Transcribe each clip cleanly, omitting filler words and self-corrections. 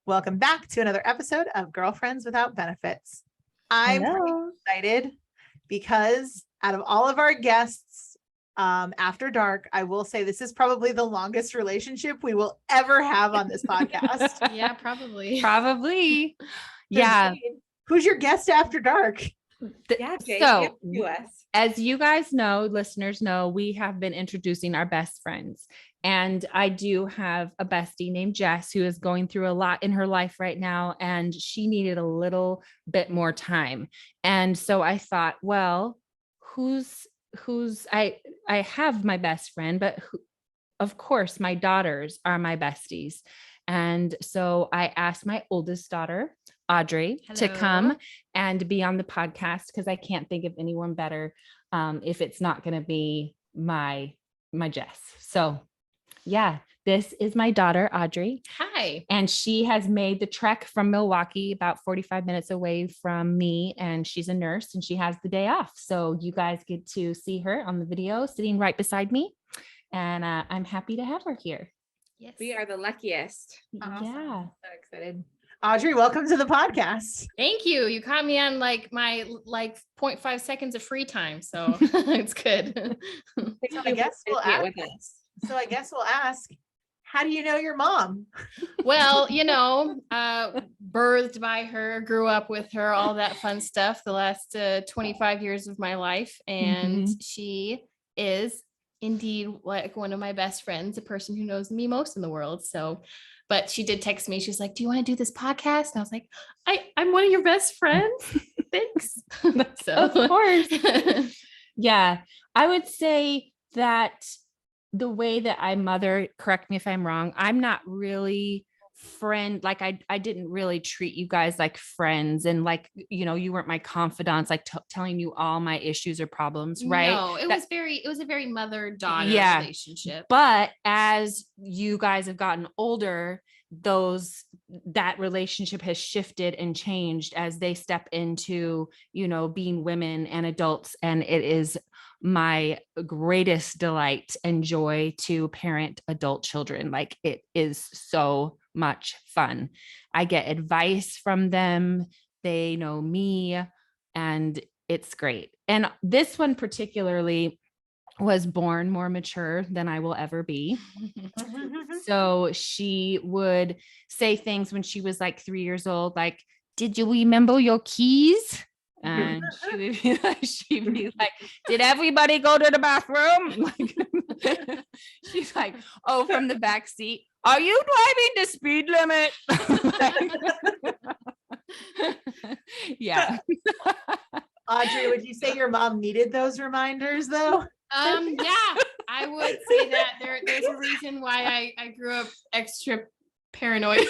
Welcome back to another episode of Girlfriends Without Benefits. I'm pretty excited because out of all of our guests after dark, I will say this is probably the longest relationship we will ever have on this podcast. Yeah, probably. Yeah. Jade, who's your guest after dark? Jade, so as you guys know, listeners know, we have been introducing our best friends. And I do have a bestie named Jess who is going through a lot in her life right now. And she needed a little bit more time. And so I thought, well, I have my best friend, but of course my daughters are my besties. And so I asked my oldest daughter, Audrey, to come and be on the podcast because I can't think of anyone better if it's not going to be my Jess. So yeah, this is my daughter, Audrey. Hi. And she has made the trek from Milwaukee, about 45 minutes away from me. And she's a nurse and she has the day off. So you guys get to see her on the video sitting right beside me. And I'm happy to have her here. Yes. We are the luckiest. Awesome. Yeah. So excited. Audrey, welcome to the podcast. Thank you. You caught me on my 0.5 seconds of free time. So it's good. So I guess we'll ask, how do you know your mom? Well, birthed by her, grew up with her, all that fun stuff, the last 25 years of my life. And she is indeed like one of my best friends, a person who knows me most in the world. So, but she did text me. She's like, do you want to do this podcast? And I was like, I'm one of your best friends. Thanks. So of course. Yeah. I would say that the way that I mother, correct me if I'm wrong, I'm not really friend. Like I didn't really treat you guys like friends and you weren't my confidants, like telling you all my issues or problems. Right. No, it was a very mother-daughter relationship. But as you guys have gotten older, that relationship has shifted and changed as they step into, being women and adults. And it is my greatest delight and joy to parent adult children. Like it is so much fun. I get advice from them. They know me and it's great. And this one particularly was born more mature than I will ever be. So she would say things when she was like 3 years old, like, did you remember your keys? And she'd be like, did everybody go to the bathroom? She's like, oh, from the back seat. Are you driving the speed limit? Yeah. Audrey, would you say your mom needed those reminders though? Yeah, I would say that there's a reason why I grew up extra paranoid.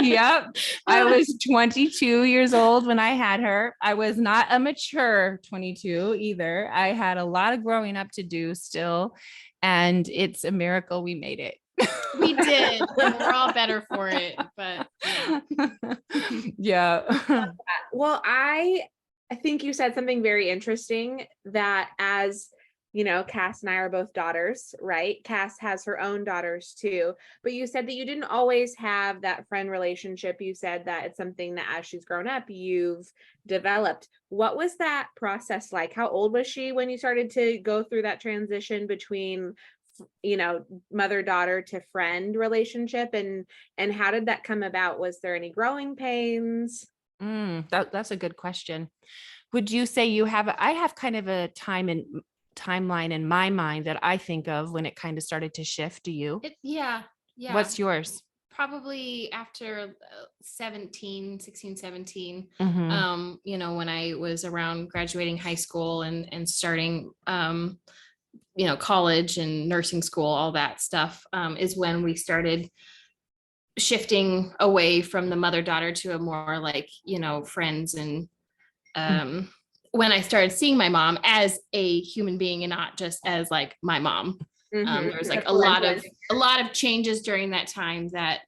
Yep. I was 22 years old when I had her. I was not a mature 22 either. I had a lot of growing up to do still. And it's a miracle we made it. We did. And we're all better for it. But yeah. Well, I think you said something very interesting that as Cass and I are both daughters, right? Cass has her own daughters too, but you said that you didn't always have that friend relationship. You said that it's something that as she's grown up, you've developed. What was that process like? How old was she when you started to go through that transition between, mother-daughter to friend relationship? And how did that come about? Was there any growing pains? That's a good question. Would you say I have kind of a timeline in my mind that I think of when it kind of started to shift. Do you? Yeah. What's yours? Probably after 16, 17, when I was around graduating high school and starting, college and nursing school, all that stuff, is when we started shifting away from the mother-daughter to a more like, friends. And when I started seeing my mom as a human being and not just as like my mom, there was like a lot of changes during that time that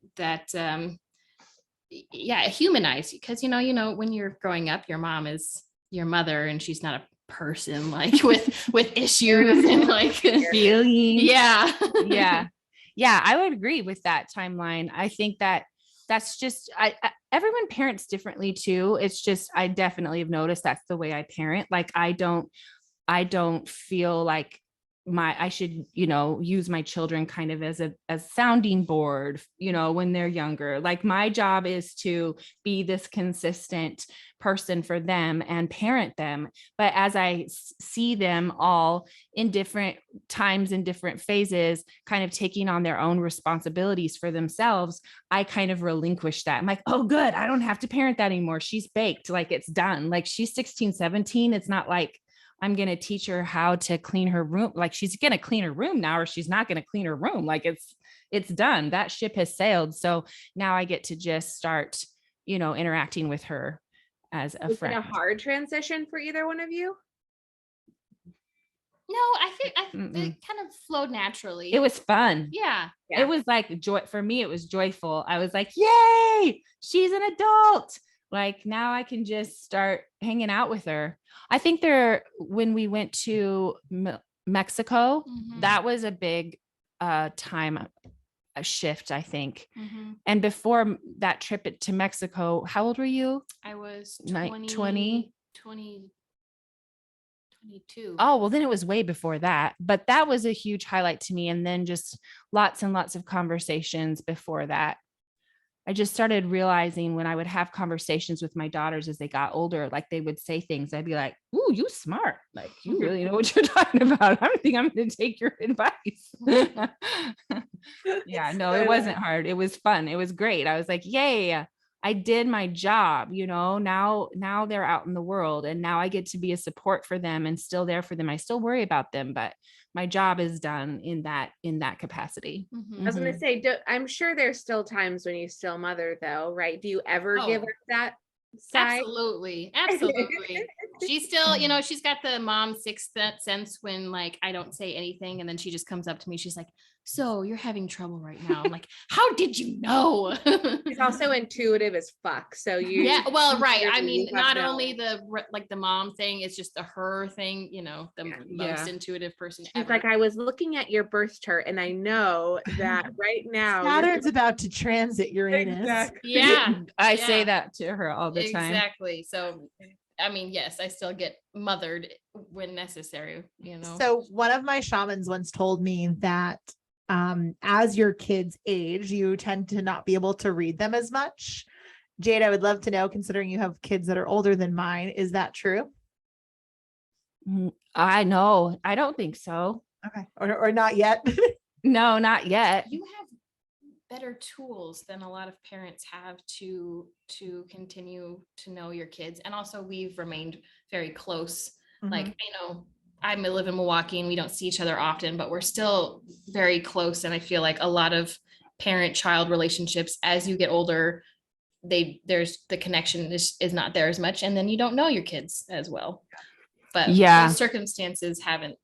humanized you. Because, when you're growing up, your mom is your mother and she's not a person like with issues and like feelings. Yeah. Yeah, I would agree with that timeline. I think that that's just, everyone parents differently too. It's just, I definitely have noticed that's the way I parent. Like, I don't feel like I should, use my children kind of as a sounding board, when they're younger. Like, my job is to be this consistent person for them and parent them. But as I see them all in different times and different phases, kind of taking on their own responsibilities for themselves, I kind of relinquish that. I'm like, oh, good. I don't have to parent that anymore. She's baked. Like, it's done. Like, she's 16, 17. It's not like I'm going to teach her how to clean her room. Like, she's going to clean her room now, or she's not going to clean her room. Like, it's done. That ship has sailed. So now I get to just start, interacting with her as a Was it friend. a hard transition for either one of you? No, I think Mm-mm. it kind of flowed naturally. It was fun. Yeah. It was like joy for me. It was joyful. I was like, yay, she's an adult. Like, now I can just start hanging out with her. I think when we went to Mexico, Mhm. that was a big time a shift, I think. Mhm. And before that trip to Mexico, how old were you? I was 20? 22. Oh, well, then it was way before that. But that was a huge highlight to me. And then just lots and lots of conversations before that. I just started realizing when I would have conversations with my daughters as they got older, like, they would say things, I'd be like, ooh, you smart. Like, you really know what you're talking about. I don't think I'm going to take your advice. Yeah, no, it wasn't hard. It was fun. It was great. I was like, yay, I did my job, now they're out in the world, and now I get to be a support for them and still there for them. I still worry about them, but my job is done in that capacity. Mhm. I was going to say, I'm sure there's still times when you still mother though, right? Do you ever give Oh. her that side? Absolutely. She's still, she's got the mom sixth sense when, like, I don't say anything, and then she just comes up to me. She's like, so you're having trouble right now. I'm like, how did you know? She's also intuitive as fuck. So Yeah, well, right. I you mean, have not no- only the mom thing, it's just the her thing, the Yeah. most intuitive person She's ever. like, I was looking at your birth chart and I know that right now Saturn's about to transit Uranus. Exactly. Yeah. I say that to her all the time. Exactly. So, I mean, yes, I still get mothered when necessary, So one of my shamans once told me that as your kids age, you tend to not be able to read them as much. Jade, I would love to know, considering you have kids that are older than mine, is that true? I know. I don't think so. Okay. Or not yet. No, not yet. You have better tools than a lot of parents have to continue to know your kids. And also, we've remained very close. Like, I live in Milwaukee and we don't see each other often, but we're still very close. And I feel like a lot of parent-child relationships, as you get older, there's the connection is not there as much, and then you don't know your kids as well. But those circumstances haven't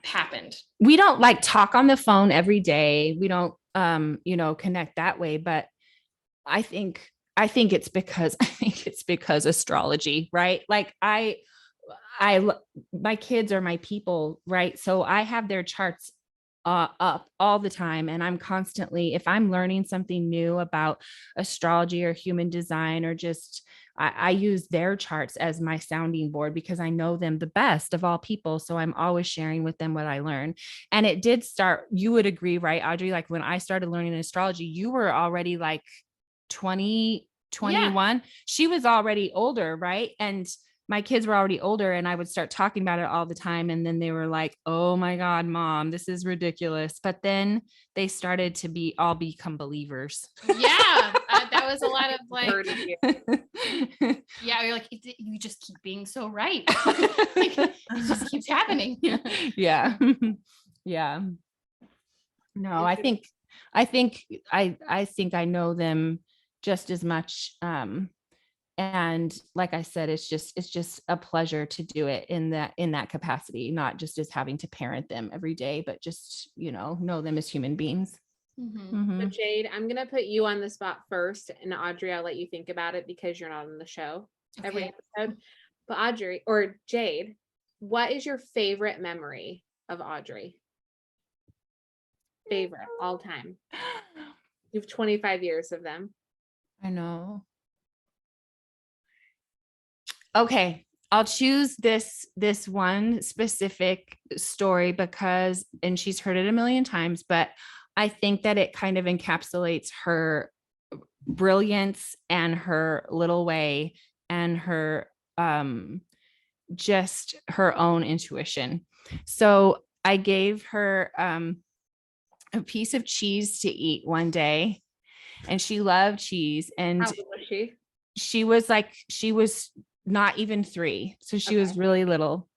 happened. We don't like talk on the phone every day. We don't connect that way. But I think it's because astrology, right? Like, my kids are my people, right? So I have their charts up all the time, and I'm constantly, if I'm learning something new about astrology or human design, or just I use their charts as my sounding board because I know them the best of all people. So I'm always sharing with them what I learn. And it did start, you would agree, right, Audrey? Like, when I started learning astrology, you were already like 20, 21. Yeah. She was already older, right? And my kids were already older, and I would start talking about it all the time. And then they were like, oh my God, Mom, this is ridiculous. But then they started to become believers. Yeah. That was a lot of like, yeah, you're like, you just keep being so right. It just keeps happening. Yeah. Yeah. No, I think I know them just as much. And like I said, it's just a pleasure to do it in that capacity, not just as having to parent them every day, but just, know them as human beings. So Jade, I'm going to put you on the spot first, and Audrey, I'll let you think about it because you're not on the show every episode. But Audrey or Jade, what is your favorite memory of Audrey? Favorite all time. You have 25 years of them. I know. Okay, I'll choose this one specific story because, and she's heard it a million times, but I think that it kind of encapsulates her brilliance and her little way and her just her own intuition. So I gave her a piece of cheese to eat one day, and she loved cheese, and How old was she? she was not even 3, so she was really little.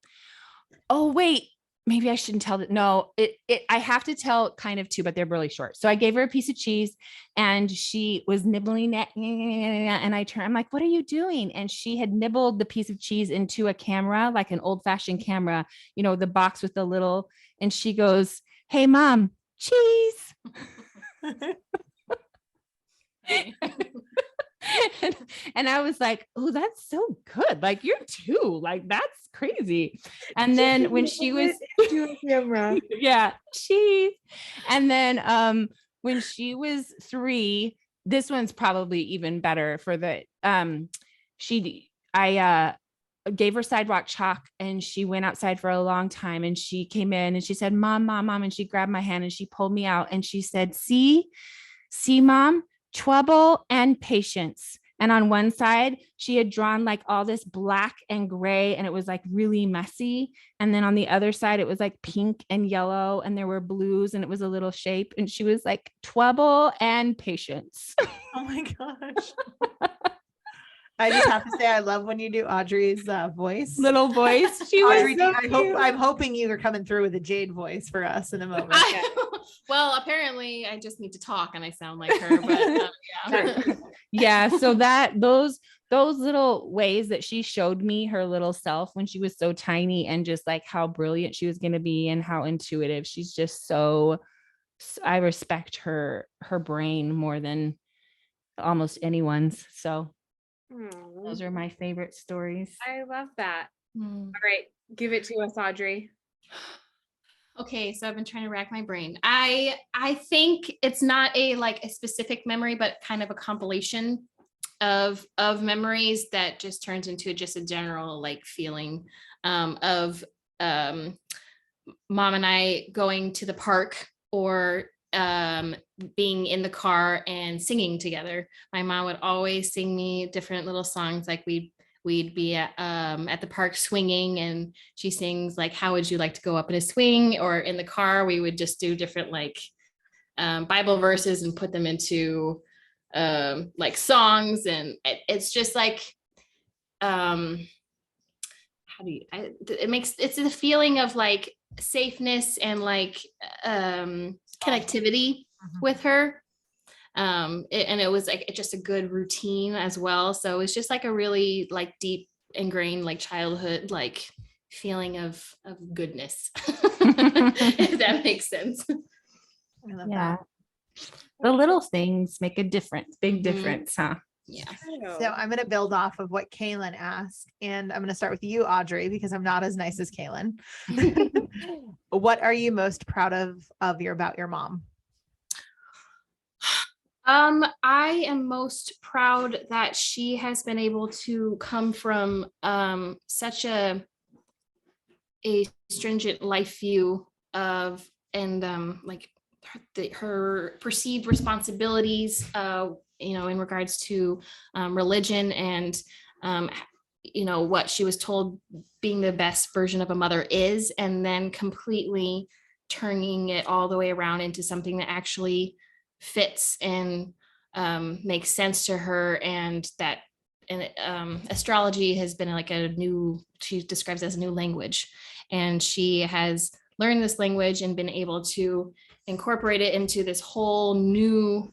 Oh wait, maybe I shouldn't tell that. No, I have to tell kind of too, but they're really short. So I gave her a piece of cheese, and she was nibbling it, and I'm like, what are you doing? And she had nibbled the piece of cheese into a camera, like an old-fashioned camera, the box with the little, and she goes, "Hey mom, cheese." and I was like, oh, that's so good. Like, you're 2, like, that's crazy. And then when she was yeah, cheese. And then when she was 3, this one's probably even better for the I gave her sidewalk chalk, and she went outside for a long time, and she came in and she said, mom, and she grabbed my hand and she pulled me out and she said, see mom, trouble and patience. And on one side, she had drawn like all this black and gray, and it was like really messy. And then on the other side, it was like pink and yellow, and there were blues, and it was a little shape. And she was like, trouble and patience. Oh my gosh. I just have to say, I love when you do Audrey's voice. Little voice. She Audrey, was so I'm hoping you are coming through with a Jade voice for us in a moment. Well, apparently I just need to talk and I sound like her, but yeah. Yeah. So those little ways that she showed me her little self when she was so tiny, and just like how brilliant she was going to be and how intuitive. She's just so, I respect her brain more than almost anyone's. So those are my favorite stories. I love that. All right, give it to us, Audrey. Okay, so I've been trying to rack my brain. I think it's not a specific memory, but kind of a compilation of memories that just turns into just a general feeling of mom and I going to the park, or being in the car and singing together. My mom would always sing me different little songs. Like we'd be at the park swinging, and she sings like, how would you like to go up in a swing? Or in the car, we would just do different Bible verses and put them into songs. And it's just it's a feeling of safeness and connectivity with her. And it was just a good routine as well. So it's just a really deep ingrained childhood feeling of goodness. If that makes sense. I love Yeah. that. The little things make a difference, big difference, huh? Yeah. So I'm going to build off of what Kaylin asked, and I'm going to start with you, Audrey, because I'm not as nice as Kaylin. What are you most proud of about your mom? I am most proud that she has been able to come from such a stringent life view of, and her perceived responsibilities, in regards to religion, and what she was told being the best version of a mother is, and then completely turning it all the way around into something that actually fits and makes sense to her. And that astrology has been she describes as a new language, and she has learned this language and been able to incorporate it into this whole new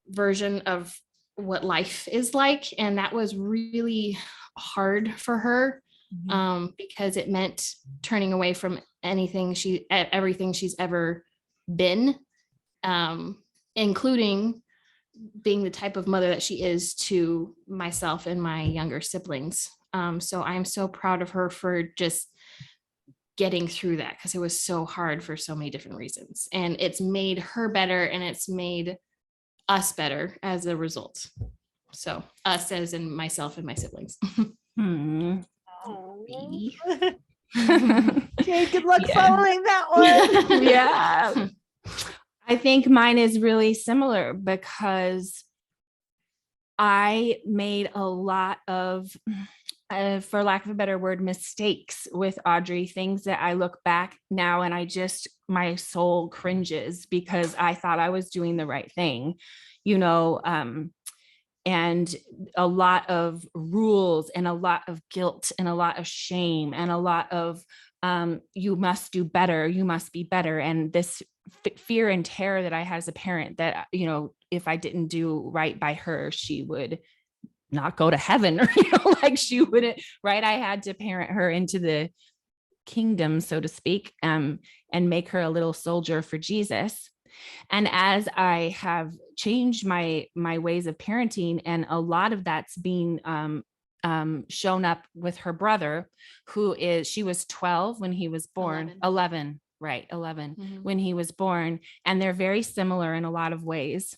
version of what life is like. And that was really hard for her, because it meant turning away from everything she's ever been, including being the type of mother that she is to myself and my younger siblings. So I'm so proud of her for just getting through that, because it was so hard for so many different reasons, and it's made her better, and it's made us better as a result. So us as in myself and my siblings. Hmm. Baby. Jade, good luck Yeah. following that one. Yeah. I think mine is really similar because I made a lot of, for lack of a better word, mistakes with Audrey, things that I look back now and my soul cringes because I thought I was doing the right thing, and a lot of rules and a lot of guilt and a lot of shame and a lot of you must do better, you must be better. And this fear and terror that I had as a parent that, if I didn't do right by her, she would not go to heaven or, like she wouldn't, right? I had to parent her into the kingdom, so to speak, and make her a little soldier for Jesus. And as I have changed my ways of parenting, and a lot of that's being shown up with her brother, she was 12 when he was born, 11, right? 11 when he was born. And they're very similar in a lot of ways.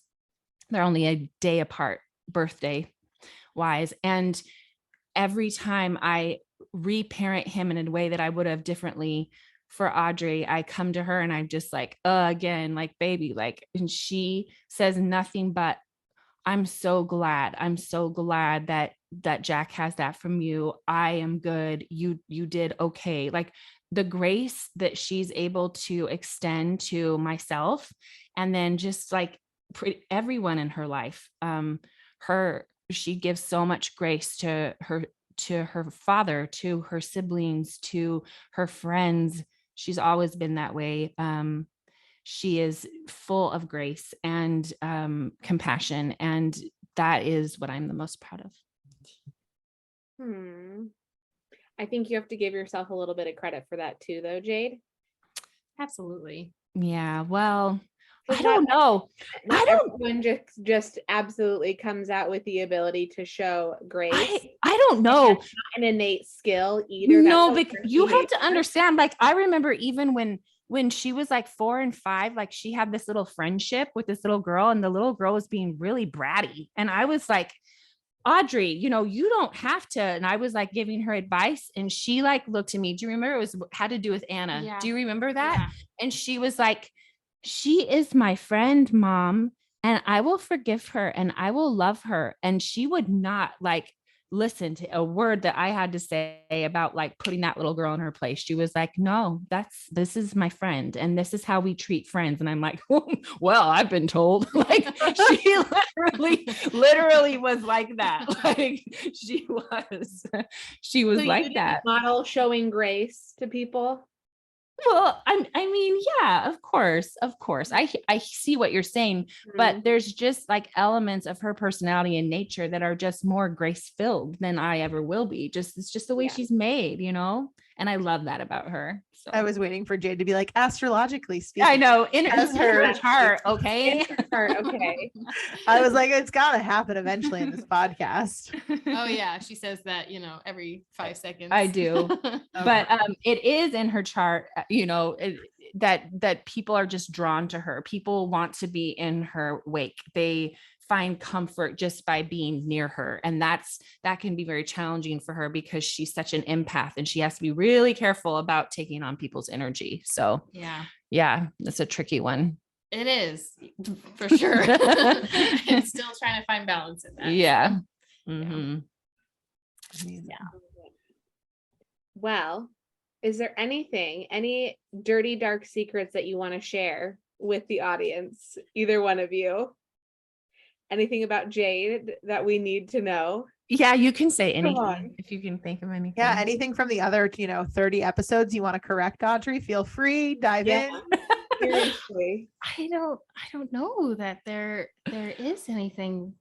They're only a day apart, birthday wise. And every time I reparent him in a way that I would have differently for Audrey, I come to her and I'm just like, again, like baby, like, and she says nothing but, I'm so glad that Jack has that from you. I am good. You did okay. Like the grace that she's able to extend to myself, and then just like everyone in her life, she gives so much grace to her father, to her siblings, to her friends. She's always been that way. She is full of grace and compassion, and that is what I'm the most proud of. I think you have to give yourself a little bit of credit for that too, though, Jade. Absolutely. Yeah, well, I don't know. Not everyone just absolutely comes out with the ability to show grace. I don't know. Not an innate skill either. No, but you have to understand, like, I remember even when she was like 4 and 5, like she had this little friendship with this little girl, and the little girl was being really bratty. And I was like, Audrey, you don't have to. And I was like giving her advice, and she like looked at me. Do you remember? It had to do with Anna. Yeah. Do you remember that? Yeah. And she was like, she is my friend, Mom, and I will forgive her and I will love her. And she would not like listen to a word that I had to say about like putting that little girl in her place. She was like, no, this is my friend, and this is how we treat friends. And I'm like, well, I've been told. Like she literally was like that. Like she was So like that. Model showing grace to people. Well, I mean, yeah, of course. I see what you're saying, but there's just like elements of her personality and nature that are just more grace filled than I ever will be. It's just the way she's made, and I love that about her. So I was waiting for Jade to be like, astrologically speaking. I know, in As her her chart, okay. Okay. I was like, it's gotta happen eventually in this podcast. Oh yeah, she says that every 5 seconds. I do. But it is in her chart, that people are just drawn to her. People want to be in her wake. They find comfort just by being near her, and that can be very challenging for her because she's such an empath, and she has to be really careful about taking on people's energy. So yeah, that's a tricky one. It is, for sure. And still trying to find balance in that. Yeah. So. Mm-hmm. Yeah. Well, is there any dirty, dark secrets that you want to share with the audience? Either one of you? Anything about Jade that we need to know? Yeah, you can say anything if you can think of anything. Yeah, anything from the other, 30 episodes you want to correct, Audrey, feel free, dive in. Seriously. I don't know that there is anything.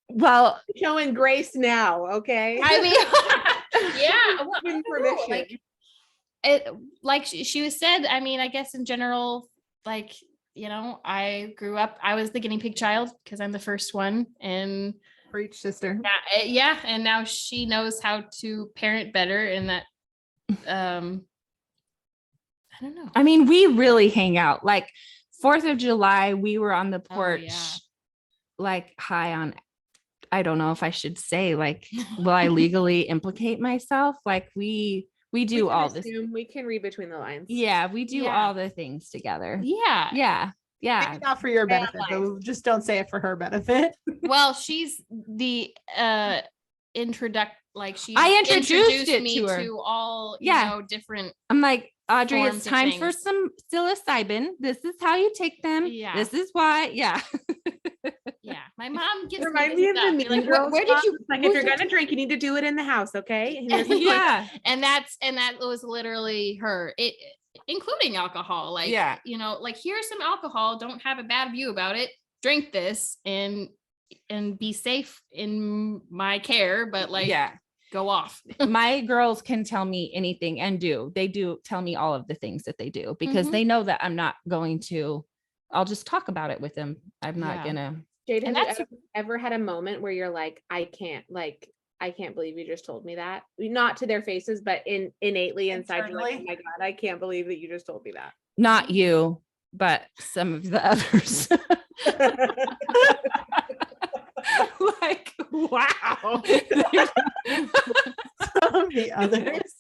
Well, showing grace now, okay? I mean, yeah, well, Given permission. Like she was said, I mean, I guess in general, like, I grew up, I was the guinea pig child because I'm the first one, and Preach, sister. yeah, and now she knows how to parent better, and that I don't know. I mean, we really hang out. Like 4th of July, we were on the Oh, porch, yeah. like high on, I don't know if I should say, like, will I legally implicate myself? Like we do all this. We can read between the lines. Yeah, we do Yeah. all the things together. Yeah. Yeah. Yeah. Maybe not for your Stay on benefit, but just don't say it for her benefit. Well, she's the like she I introduced it me to her. to all different. I'm like, Audrey, Forms it's of time for things. some psilocybin. This is how you take them. Yeah. This is why. Yeah. Yeah, my mom gets Remind me of the Like, Mean Girls where did song. you? It's like, if you're gonna drink, you need to do it in the house, okay? And here's the Yeah. And that was literally her. It including alcohol. Like, Yeah. like, here's some alcohol. Don't have a bad view about it. Drink this and be safe in my care. But like, Yeah. go off. My girls can tell me anything and they do tell me all of the things that they do because Mhm. they know that I'm not going to, I'll just talk about it with them. I'm not Yeah. gonna. Jade, And have that's- you ever had a moment where you're like, I can't believe you just told me that? Not to their faces, but innately inside, you're like, oh Internally? my God, I can't believe that you just told me that. Not you, but some of the others. Like, wow. The others.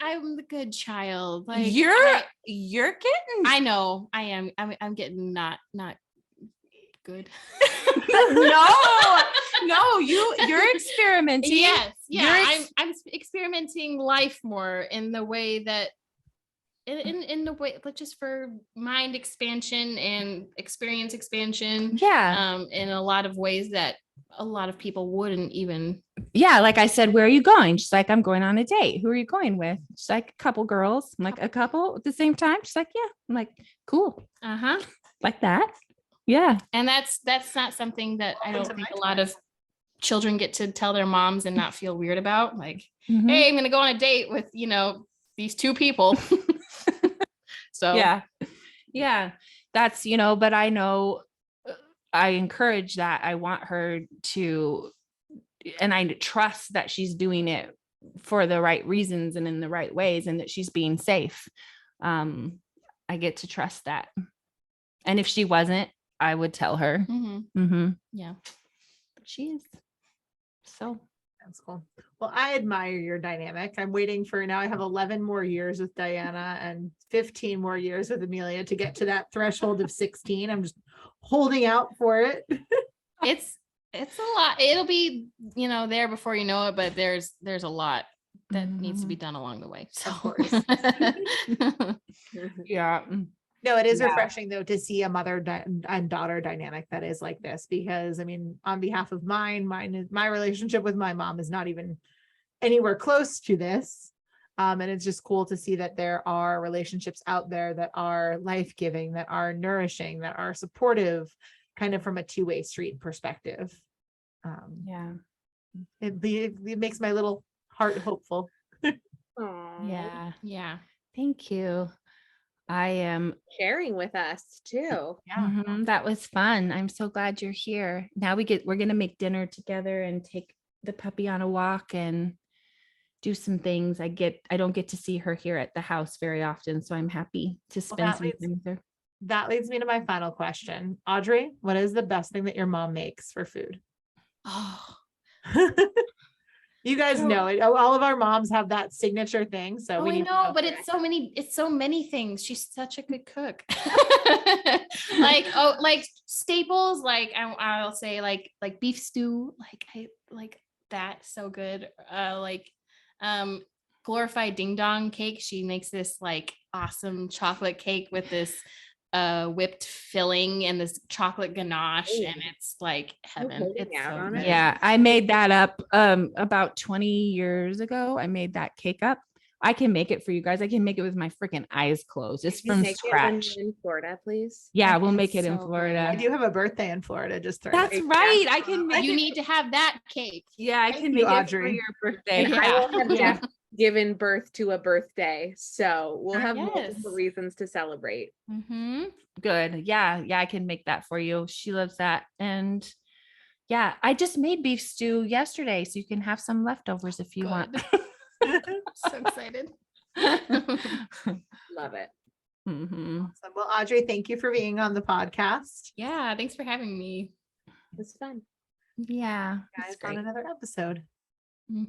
I'm the good child. Like, You're getting I know I am. I'm getting not good. no, you're experimenting. Yes, yeah. You're I'm experimenting life more in the way that in the way, but just for mind expansion and experience expansion. Yeah. In a lot of ways that a lot of people wouldn't even. Yeah. Like I said, where are you going? She's like, I'm going on a date. Who are you going with? She's like, a couple girls. I'm like, a couple at the same time? She's like, yeah. I'm like, cool. Uh-huh. Like that. Yeah. And that's not something that I Welcome don't to think my a lot of children get to tell their moms and not feel weird about. Like, Mhm. hey, I'm gonna go on a date with these two people. So yeah, that's but I know I encourage that. I want her to, and I trust that she's doing it for the right reasons and in the right ways, and that she's being safe. I get to trust that, and if she wasn't, I would tell her. Yeah, But she is. So That's cool. Well, I admire your dynamic. I'm waiting for now. I have 11 more years with Diana and 15 more years with Amelia to get to that threshold of 16. I'm just holding out for it. it's a lot. It'll be there before you know it, but there's a lot that needs to be done along the way. So. Of course. yeah. No, it is Yeah. refreshing though to see a mother and daughter dynamic that is like this, because I mean, on behalf of my relationship with my mom is not even anywhere close to this. And it's just cool to see that there are relationships out there that are life-giving, that are nourishing, that are supportive, kind of from a two-way street perspective. Yeah. It makes my little heart hopeful. Yeah. Yeah. Thank you. I am. Sharing with us too. That was fun. I'm so glad you're here. Now we're going to make dinner together and take the puppy on a walk and do some things. I don't get to see her here at the house very often, so I'm happy to spend that some time with her. That leads me to my final question. Audrey, what is the best thing that your mom makes for food? Oh, You guys know it. All of our moms have that signature thing. So we I need to know, but it's so many things. She's such a good cook. like staples, like I'll say like beef stew, like I like that, so good. Glorified ding dong cake. She makes this like awesome chocolate cake with this whipped filling and this chocolate ganache, and it's like heaven. It's so good. Yeah, I made that up about 20 years ago. I made that cake up. I can make it for you guys. I can make it with my freaking eyes closed. It's from scratch. In Florida, please. Yeah, we'll make it in so good. Florida. I do have a birthday in Florida. Just That's right. I can make You need to have that cake. Yeah, I Thank can you, make it Audrey. for your birthday. And I will have Yeah. just given birth to a birthday, so we'll have Yes. multiple reasons to celebrate. Mm-hmm. Good. Yeah, I can make that for you. She loves that. And yeah, I just made beef stew yesterday, so you can have some leftovers if you want. So excited. Love it. Mhm. Awesome. Well, Audrey, thank you for being on the podcast. Yeah, thanks for having me. It's fun. Yeah. Guys, It's on great. another episode. Mhm.